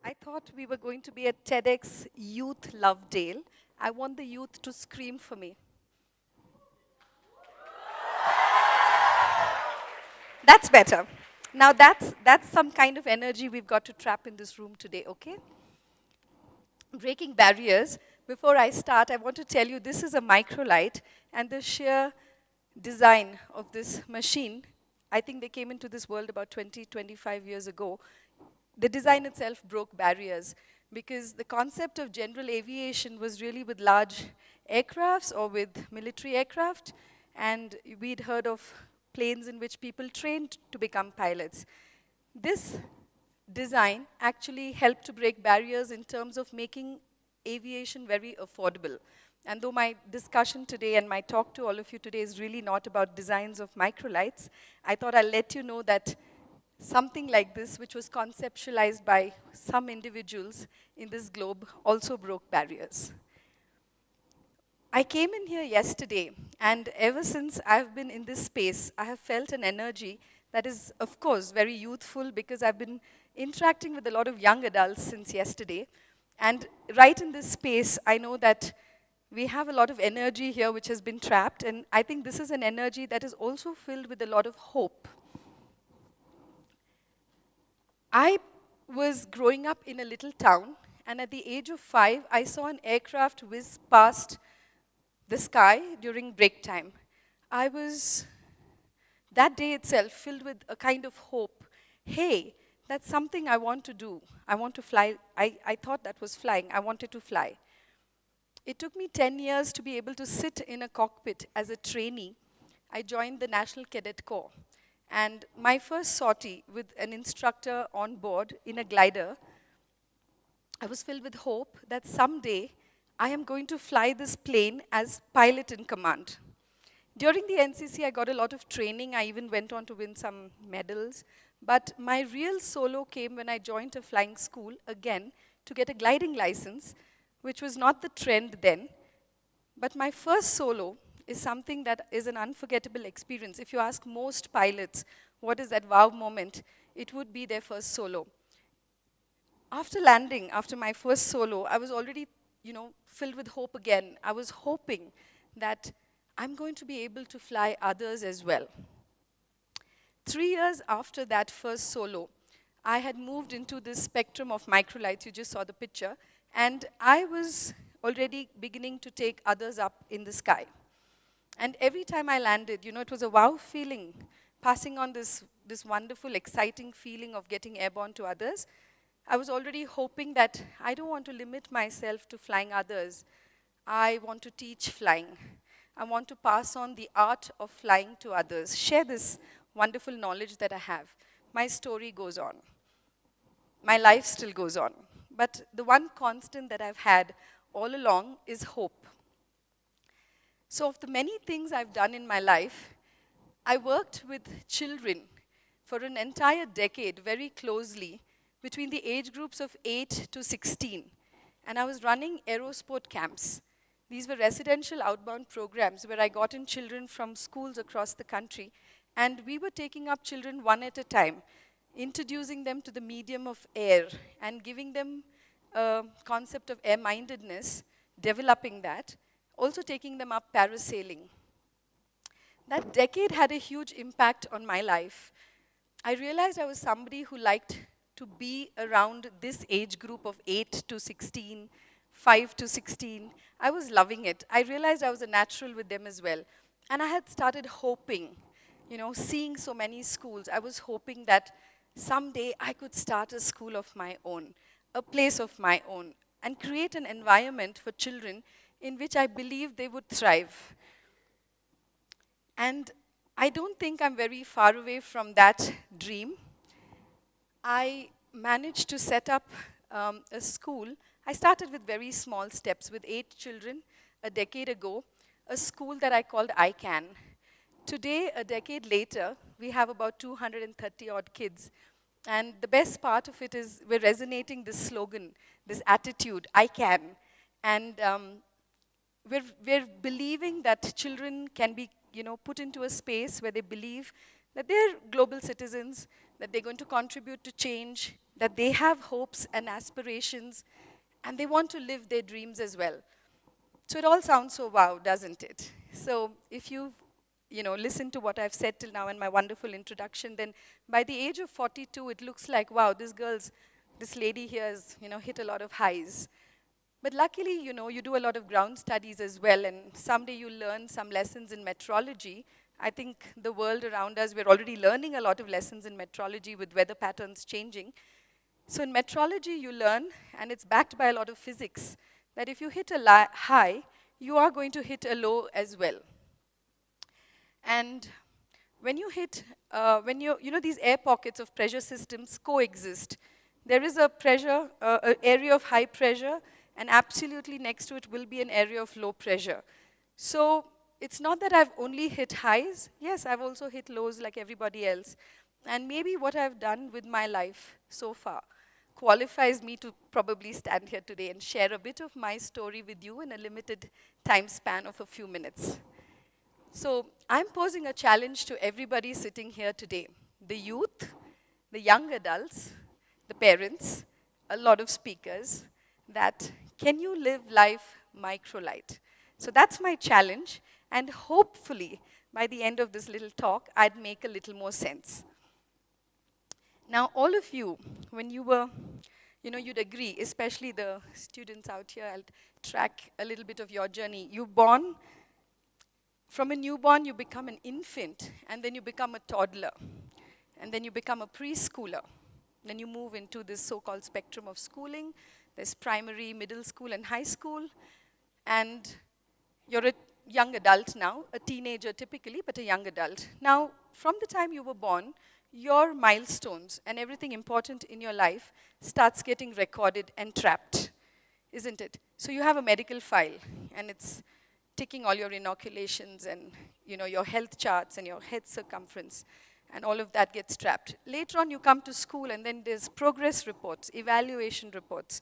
I thought we were going to be at TEDxYouth Lovedale. I want the youth to scream for me. That's better. Now that's some kind of energy we've got to trap in this room today, okay? Breaking barriers. Before I start, I want to tell you this is a Microlight, and the sheer design of this machine, I think they came into this world about 20, 25 years ago. The design itself broke barriers because the concept of general aviation was really with large aircrafts or with military aircraft, and we'd heard of planes in which people trained to become pilots. This design actually helped to break barriers in terms of making aviation very affordable. And though my discussion today and my talk to all of you today is really not about designs of microlights, I thought I'll let you know that something like this, which was conceptualized by some individuals in this globe, also broke barriers. I came in here yesterday, and ever since I've been in this space, I have felt an energy that is, of course, very youthful because I've been interacting with a lot of young adults since yesterday. And right in this space, I know that we have a lot of energy here which has been trapped, and I think this is an energy that is also filled with a lot of hope. I was growing up in a little town, and at the age of 5, I saw an aircraft whiz past the sky during break time. I was, that day itself, filled with a kind of hope. Hey, that's something I want to do. I want to fly. I thought that was flying. I wanted to fly. It took me 10 years to be able to sit in a cockpit as a trainee. I joined the National Cadet Corps. And my first sortie with an instructor on board in a glider, I was filled with hope that someday I am going to fly this plane as pilot in command. During the NCC, I got a lot of training. I even went on to win some medals. But my real solo came when I joined a flying school, again, to get a gliding license, which was not the trend then. But my first solo is something that is an unforgettable experience. If you ask most pilots what is that wow moment, it would be their first solo. After landing, after my first solo, I was already, filled with hope again. I was hoping that I'm going to be able to fly others as well. 3 years after that first solo, I had moved into this spectrum of microlights. You just saw the picture. And I was already beginning to take others up in the sky. And every time I landed, it was a wow feeling, passing on this wonderful, exciting feeling of getting airborne to others. I was already hoping that I don't want to limit myself to flying others. I want to teach flying. I want to pass on the art of flying to others, share this wonderful knowledge that I have. My story goes on. My life still goes on. But the one constant that I've had all along is hope. So of the many things I've done in my life, I worked with children for an entire decade very closely between the age groups of 8 to 16. And I was running aerosport camps. These were residential outbound programs where I got in children from schools across the country. And we were taking up children one at a time, introducing them to the medium of air and giving them a concept of air-mindedness, developing that, also taking them up parasailing. That decade had a huge impact on my life. I realized I was somebody who liked to be around this age group of 8 to 16, 5 to 16. I was loving it. I realized I was a natural with them as well. And I had started hoping, seeing so many schools, I was hoping that someday I could start a school of my own, a place of my own, and create an environment for children in which I believe they would thrive. And I don't think I'm very far away from that dream. I managed to set up a school. I started with very small steps, with 8 children a decade ago, a school that I called I Can. Today, a decade later, we have about 230 odd kids. And the best part of it is we're resonating this slogan, this attitude, I can. And we're believing that children can be put into a space where they believe that they're global citizens, that they're going to contribute to change, that they have hopes and aspirations, and they want to live their dreams as well. So it all sounds so wow, doesn't it? So if you've listened to what I've said till now in my wonderful introduction, then by the age of 42, it looks like, wow, this lady here has, hit a lot of highs. But luckily, you do a lot of ground studies as well, and someday you'll learn some lessons in meteorology. I think the world around us, we're already learning a lot of lessons in meteorology with weather patterns changing. So in meteorology, you learn, and it's backed by a lot of physics, that if you hit a high, you are going to hit a low as well. And when you hit, these air pockets of pressure systems coexist. There is a pressure, an area of high pressure, and absolutely next to it will be an area of low pressure. So it's not that I've only hit highs. Yes, I've also hit lows like everybody else. And maybe what I've done with my life so far qualifies me to probably stand here today and share a bit of my story with you in a limited time span of a few minutes. So I'm posing a challenge to everybody sitting here today, the youth, the young adults, the parents, a lot of speakers, that can you live life microlight? So that's my challenge, and hopefully by the end of this little talk, I'd make a little more sense. Now, all of you, when you were, you'd agree, especially the students out here, I'll track a little bit of your journey. You're born, from a newborn, you become an infant, and then you become a toddler, and then you become a preschooler. Then you move into this so-called spectrum of schooling. There's primary, middle school, and high school. And you're a young adult now, a teenager typically, but a young adult. Now, from the time you were born, your milestones and everything important in your life starts getting recorded and trapped, isn't it? So you have a medical file, and it's ticking all your inoculations and your health charts and your head circumference, and all of that gets trapped. Later on, you come to school, and then there's progress reports, evaluation reports.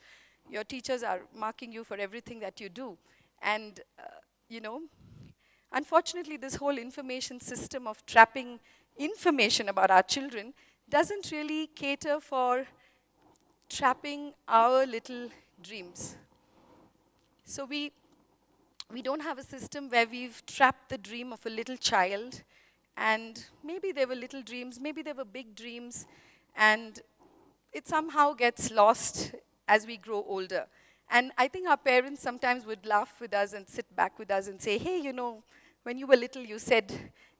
Your teachers are marking you for everything that you do. And, unfortunately, this whole information system of trapping information about our children doesn't really cater for trapping our little dreams. So we don't have a system where we've trapped the dream of a little child, and maybe there were little dreams, maybe there were big dreams, and it somehow gets lost as we grow older. And I think our parents sometimes would laugh with us and sit back with us and say, hey, when you were little, you said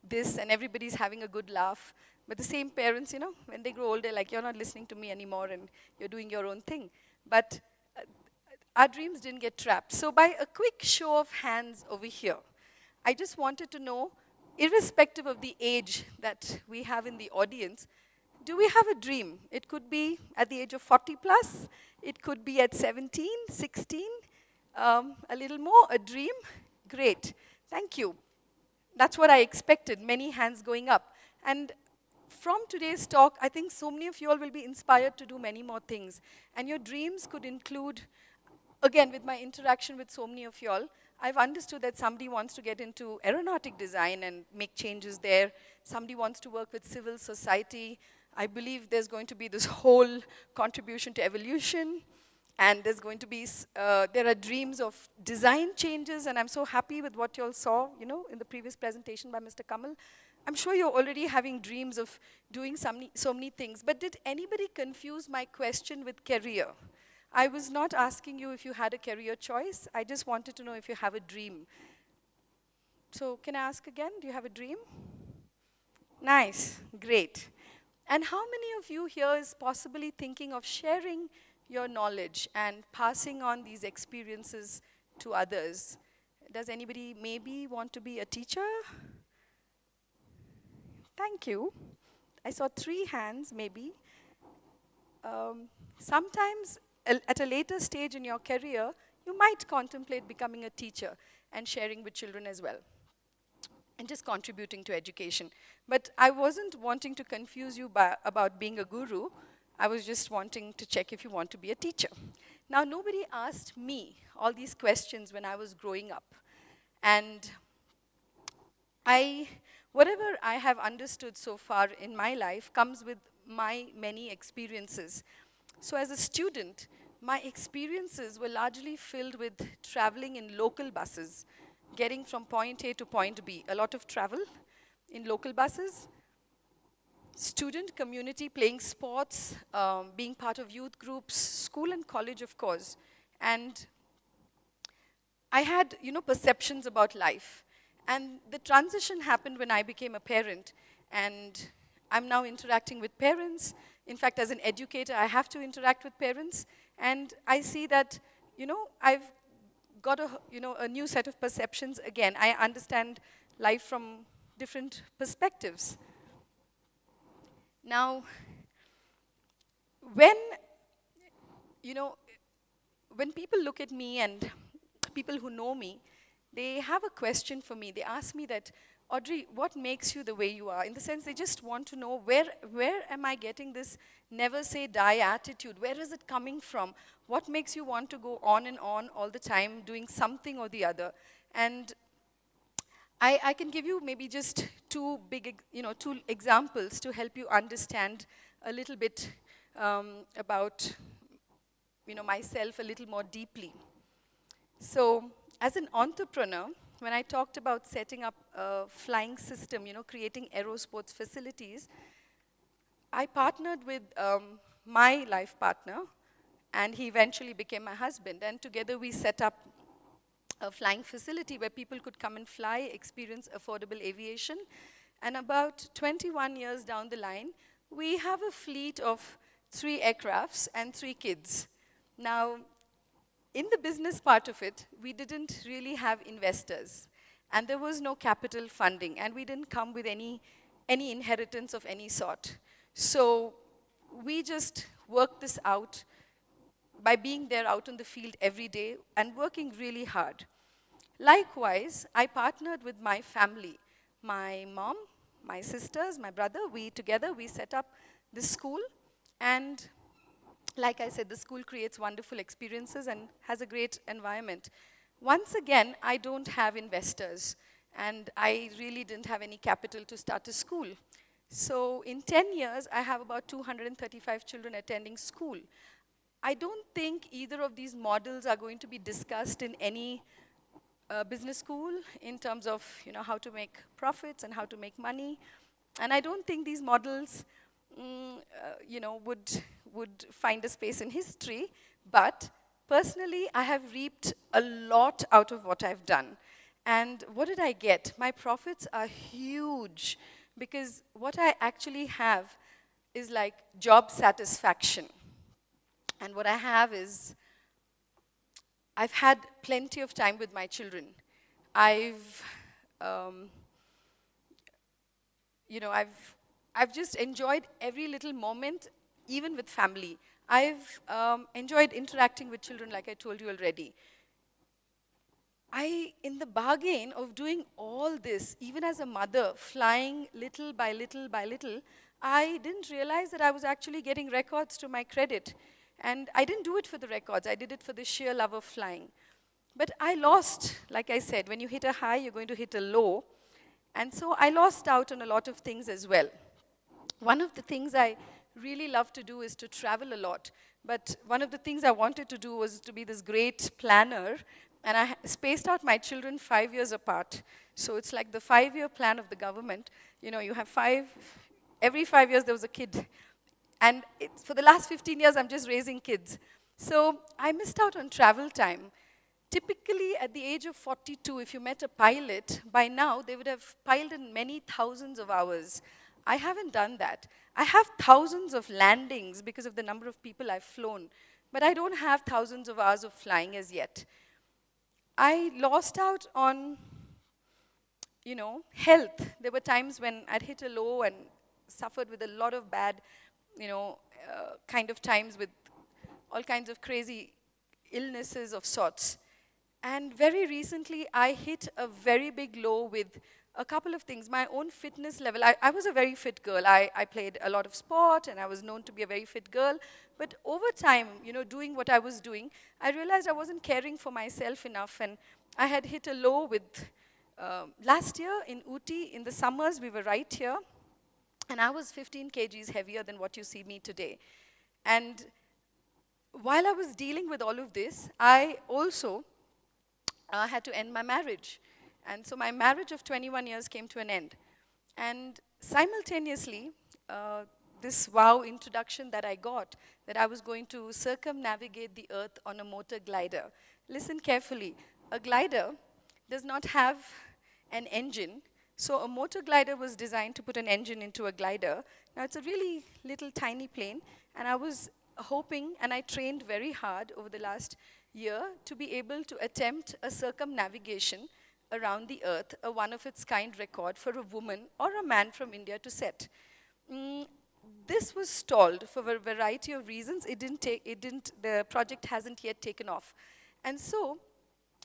this, and everybody's having a good laugh. But the same parents, when they grow older, like, you're not listening to me anymore, and you're doing your own thing. But our dreams didn't get trapped. So by a quick show of hands over here, I just wanted to know, irrespective of the age that we have in the audience, do we have a dream? It could be at the age of 40 plus. It could be at 17, 16, a little more, a dream. Great, thank you. That's what I expected, many hands going up. And from today's talk, I think so many of you all will be inspired to do many more things. And your dreams could include, again, with my interaction with so many of you all, I've understood that somebody wants to get into aeronautic design and make changes there. Somebody wants to work with civil society. I believe there's going to be this whole contribution to evolution. And there's going to be, there are dreams of design changes, and I'm so happy with what you all saw, in the previous presentation by Mr. Kamal. I'm sure you're already having dreams of doing so many things, but did anybody confuse my question with career? I was not asking you if you had a career choice. I just wanted to know if you have a dream. So can I ask again, do you have a dream? Nice, great. And how many of you here is possibly thinking of sharing your knowledge and passing on these experiences to others? Does anybody maybe want to be a teacher? Thank you. I saw 3 hands, maybe. Sometimes, at a later stage in your career, you might contemplate becoming a teacher and sharing with children as well, and just contributing to education. But I wasn't wanting to confuse you about being a guru. I was just wanting to check if you want to be a teacher. Now, nobody asked me all these questions when I was growing up. And I, whatever I have understood so far in my life comes with my many experiences. So as a student, my experiences were largely filled with traveling in local buses, getting from point A to point B, a lot of travel in local buses, student community, playing sports, being part of youth groups, school and college, of course. And I had, perceptions about life. And the transition happened when I became a parent. And I'm now interacting with parents. In fact, as an educator, I have to interact with parents. And I see that, I've got a new set of perceptions again. I understand life from different perspectives. Now, when, you know, when people look at me and people who know me, they have a question for me. They ask me that, Audrey, what makes you the way you are? In the sense, they just want to know, where am I getting this never say die attitude? Where is it coming from? What makes you want to go on and on all the time, doing something or the other? And I can give you maybe just two examples to help you understand a little bit about, myself a little more deeply. So, as an entrepreneur, when I talked about setting up a flying system, creating aerosports facilities, I partnered with my life partner, and he eventually became my husband. And together we set up a flying facility where people could come and fly, experience affordable aviation. And about 21 years down the line, we have a fleet of 3 aircrafts and 3 kids. Now, in the business part of it, we didn't really have investors. And there was no capital funding. And we didn't come with any inheritance of any sort. So we just worked this out by being there out in the field every day and working really hard. Likewise, I partnered with my family, my mom, my sisters, my brother. We set up this school, and like I said, the school creates wonderful experiences and has a great environment. Once again, I don't have investors, and I really didn't have any capital to start a school. So in 10 years, I have about 235 children attending school. I don't think either of these models are going to be discussed in any business school in terms of how to make profits and how to make money. And I don't think these models would find a space in history. But personally, I have reaped a lot out of what I've done. And what did I get? My profits are huge, because what I actually have is like job satisfaction. And what I have is, I've had plenty of time with my children. I've just enjoyed every little moment, even with family. I've enjoyed interacting with children, like I told you already. In the bargain of doing all this, even as a mother, flying little by little by little, I didn't realize that I was actually getting records to my credit. And I didn't do it for the records. I did it for the sheer love of flying. But I lost, like I said, when you hit a high, you're going to hit a low. And so I lost out on a lot of things as well. One of the things I really love to do is to travel a lot. But one of the things I wanted to do was to be this great planner. And I spaced out my children 5 years apart. So it's like the 5-year plan of the government. You have every 5 years there was a kid. And for the last 15 years, I'm just raising kids. So I missed out on travel time. Typically, at the age of 42, if you met a pilot, by now they would have piled in many thousands of hours. I haven't done that. I have thousands of landings because of the number of people I've flown. But I don't have thousands of hours of flying as yet. I lost out on, health. There were times when I'd hit a low and suffered with a lot of bad kind of times with all kinds of crazy illnesses of sorts. And very recently, I hit a very big low with a couple of things. My own fitness level, I was a very fit girl. I played a lot of sport, and I was known to be a very fit girl. But over time, doing what I was doing, I realized I wasn't caring for myself enough, and I had hit a low with last year in Ooty, in the summers, we were right here, and I was 15 kgs heavier than what you see me today. And while I was dealing with all of this, I also had to end my marriage. And so my marriage of 21 years came to an end. And simultaneously, this wow introduction that I got, that I was going to circumnavigate the earth on a motor glider. Listen carefully. A glider does not have an engine. So a motor glider was designed to put an engine into a glider. Now it's a really little tiny plane, and I was hoping, and I trained very hard over the last year to be able to attempt a circumnavigation around the earth, a one-of-its-kind record for a woman or a man from India to set. This was stalled for a variety of reasons. The project hasn't yet taken off. And so,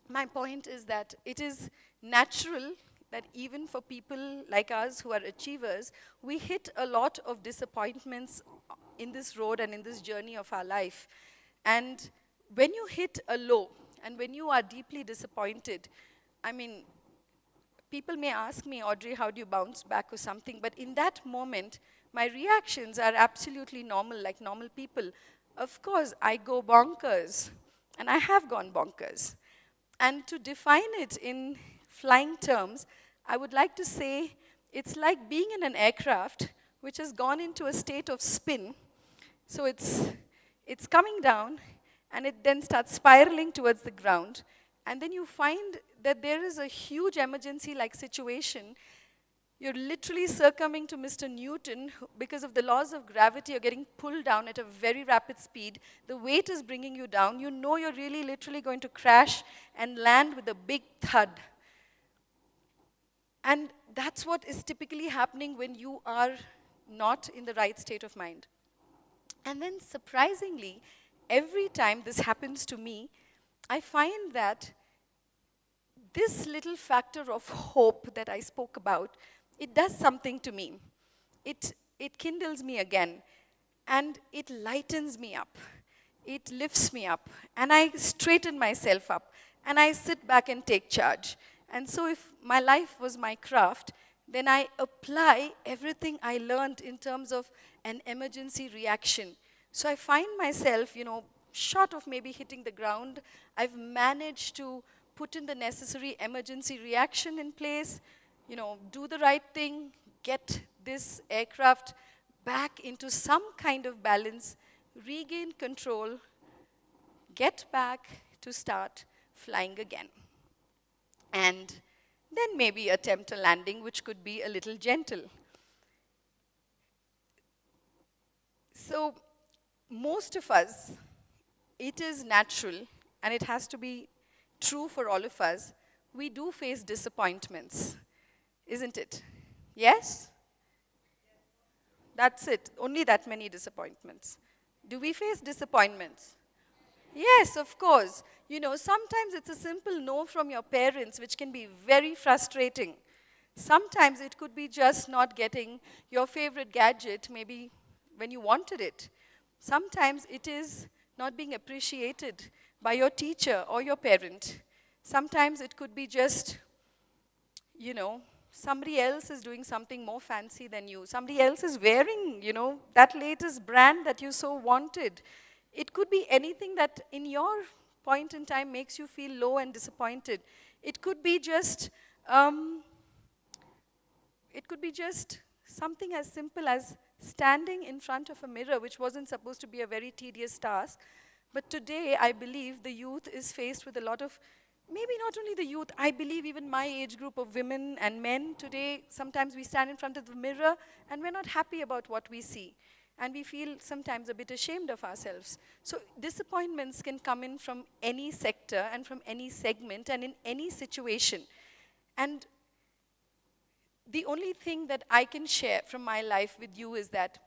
my point is that it is natural that even for people like us who are achievers, we hit a lot of disappointments in this road and in this journey of our life. And when you hit a low, and when you are deeply disappointed, I mean, people may ask me, Audrey, how do you bounce back or something? But in that moment, my reactions are absolutely normal, like normal people. Of course, I go bonkers, and I have gone bonkers. And to define it in flying terms, I would like to say it's like being in an aircraft which has gone into a state of spin. So it's coming down, and it then starts spiraling towards the ground. And then you find that there is a huge emergency-like situation. You're literally succumbing to Mr. Newton because of the laws of gravity. You're getting pulled down at a very rapid speed. The weight is bringing you down. You know you're really literally going to crash and land with a big thud. And that's what is typically happening when you are not in the right state of mind. And then surprisingly, every time this happens to me, I find that this little factor of hope that I spoke about, it does something to me. It kindles me again, and it lightens me up. It lifts me up, and I straighten myself up, and I sit back and take charge. And so if my life was my craft, then I apply everything I learned in terms of an emergency reaction. So I find myself, short of maybe hitting the ground, I've managed to put in the necessary emergency reaction in place, do the right thing, get this aircraft back into some kind of balance, regain control, get back to start flying again. And then maybe attempt a landing which could be a little gentle. So most of us, it is natural, and it has to be true for all of us, we do face disappointments, isn't it? Yes? That's it, only that many disappointments. Do we face disappointments? Yes, of course. Sometimes it's a simple no from your parents, which can be very frustrating. Sometimes it could be just not getting your favorite gadget, maybe when you wanted it. Sometimes it is not being appreciated by your teacher or your parent. Sometimes it could be just, somebody else is doing something more fancy than you. Somebody else is wearing, that latest brand that you so wanted. It could be anything that in your point in time makes you feel low and disappointed. It could be just something as simple as standing in front of a mirror, which wasn't supposed to be a very tedious task. But today, I believe the youth is faced with a lot of, maybe not only the youth, I believe even my age group of women and men today, sometimes we stand in front of the mirror and we're not happy about what we see. And we feel sometimes a bit ashamed of ourselves. So disappointments can come in from any sector and from any segment and in any situation. And the only thing that I can share from my life with you is that,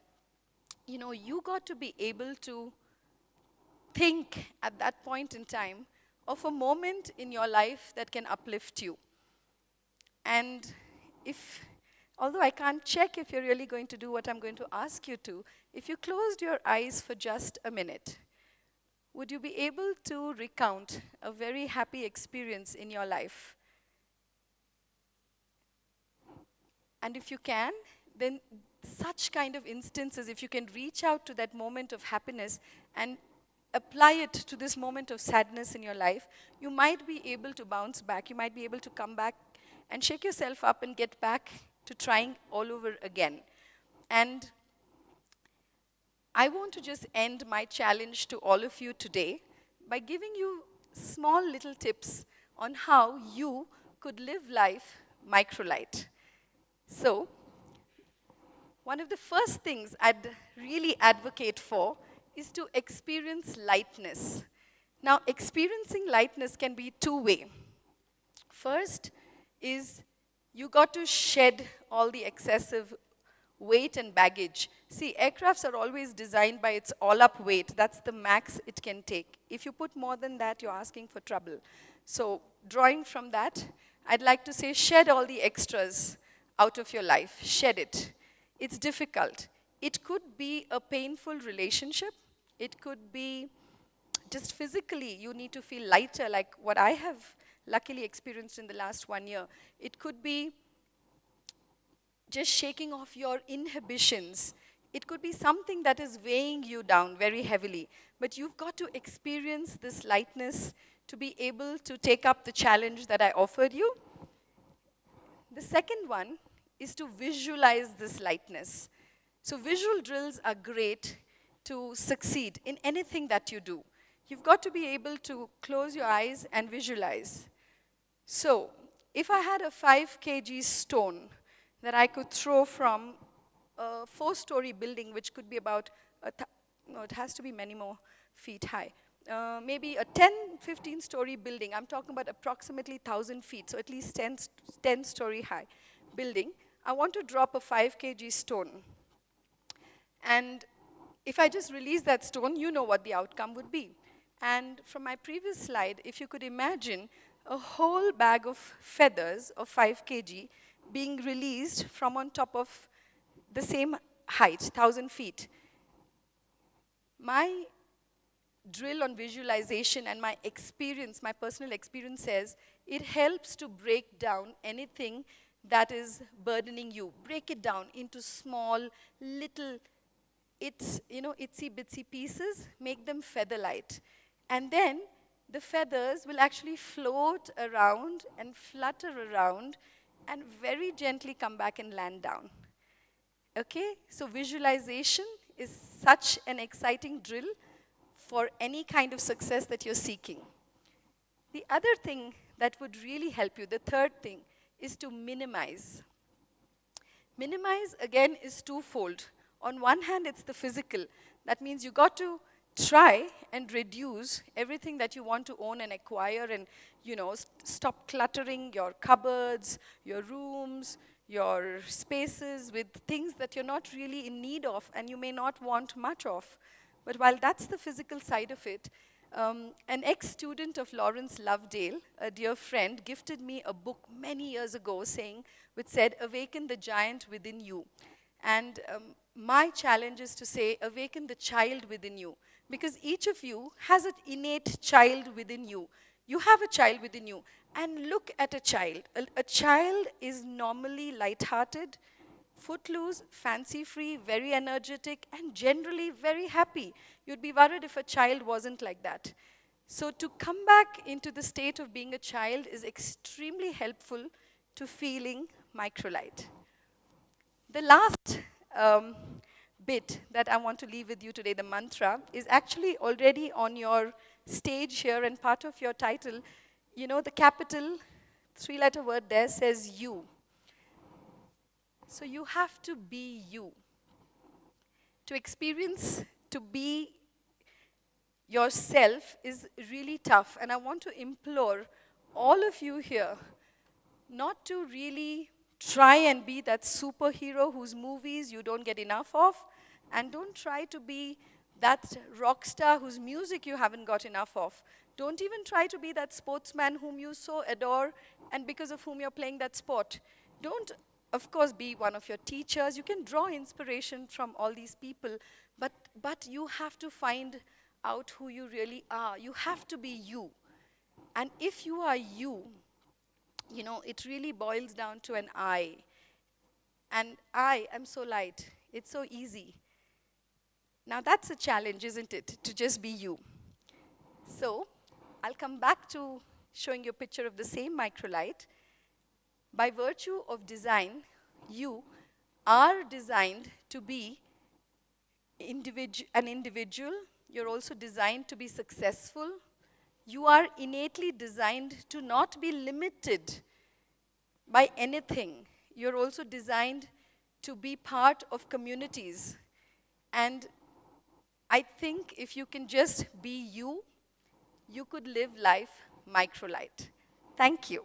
you got to be able to think at that point in time of a moment in your life that can uplift you. And although I can't check if you're really going to do what I'm going to ask you to, if you closed your eyes for just a minute, would you be able to recount a very happy experience in your life? And if you can, then such kind of instances, if you can reach out to that moment of happiness and apply it to this moment of sadness in your life, you might be able to bounce back. You might be able to come back and shake yourself up and get back to trying all over again. And I want to just end my challenge to all of you today by giving you small little tips on how you could live life microlight. So, one of the first things I'd really advocate for is to experience lightness. Now, experiencing lightness can be two-way. First is you got to shed all the excessive weight and baggage. See, aircrafts are always designed by its all-up weight. That's the max it can take. If you put more than that, you're asking for trouble. So, drawing from that, I'd like to say shed all the extras out of your life. Shed it. It's difficult. It could be a painful relationship. It could be just physically, you need to feel lighter, like what I have luckily experienced in the last 1 year. It could be just shaking off your inhibitions. It could be something that is weighing you down very heavily. But you've got to experience this lightness to be able to take up the challenge that I offered you. The second one is to visualize this lightness. So visual drills are great to succeed in anything that you do. You've got to be able to close your eyes and visualize. So, if I had a 5 kg stone that I could throw from a 4-story building, which could be about, no, it has to be many more feet high. Maybe a 10, 15-story building. I'm talking about approximately 1,000 feet, so at least 10-story high building. I want to drop a 5 kg stone. And if I just release that stone, you know what the outcome would be. And from my previous slide, if you could imagine a whole bag of feathers of 5 kg being released from on top of the same height, 1,000 feet. My drill on visualization and my experience, my personal experience says, it helps to break down anything that is burdening you. Break it down into small, little, itsy bitsy pieces, make them feather light. And then the feathers will actually float around and flutter around and very gently come back and land down. Okay? So visualization is such an exciting drill for any kind of success that you're seeking. The other thing that would really help you, the third thing, is to minimize. Minimize, again, is twofold. On one hand, it's the physical. That means you got to try and reduce everything that you want to own and acquire and, stop cluttering your cupboards, your rooms, your spaces with things that you're not really in need of and you may not want much of. But while that's the physical side of it, an ex-student of Lawrence Lovedale, a dear friend, gifted me a book many years ago which said, "Awaken the giant within you." And my challenge is to say, awaken the child within you. Because each of you has an innate child within you. You have a child within you. And look at a child. A child is normally lighthearted, footloose, fancy-free, very energetic, and generally very happy. You'd be worried if a child wasn't like that. So to come back into the state of being a child is extremely helpful to feeling microlight. The last bit that I want to leave with you today, the mantra, is actually already on your stage here and part of your title. The capital 3-letter word there says you. So you have to be you. To experience, to be yourself is really tough. And I want to implore all of you here not to really try and be that superhero whose movies you don't get enough of, and don't try to be that rock star whose music you haven't got enough of. Don't even try to be that sportsman whom you so adore and because of whom you're playing that sport. Don't, of course, be one of your teachers. You can draw inspiration from all these people, but you have to find out who you really are. You have to be you. And if you are you, it really boils down to an I. And I am so light. It's so easy. Now that's a challenge, isn't it? To just be you. So I'll come back to showing you a picture of the same microlight. By virtue of design, you are designed to be an individual. You're also designed to be successful. You are innately designed to not be limited by anything. You're also designed to be part of communities. And I think if you can just be you, you could live life microlight. Thank you.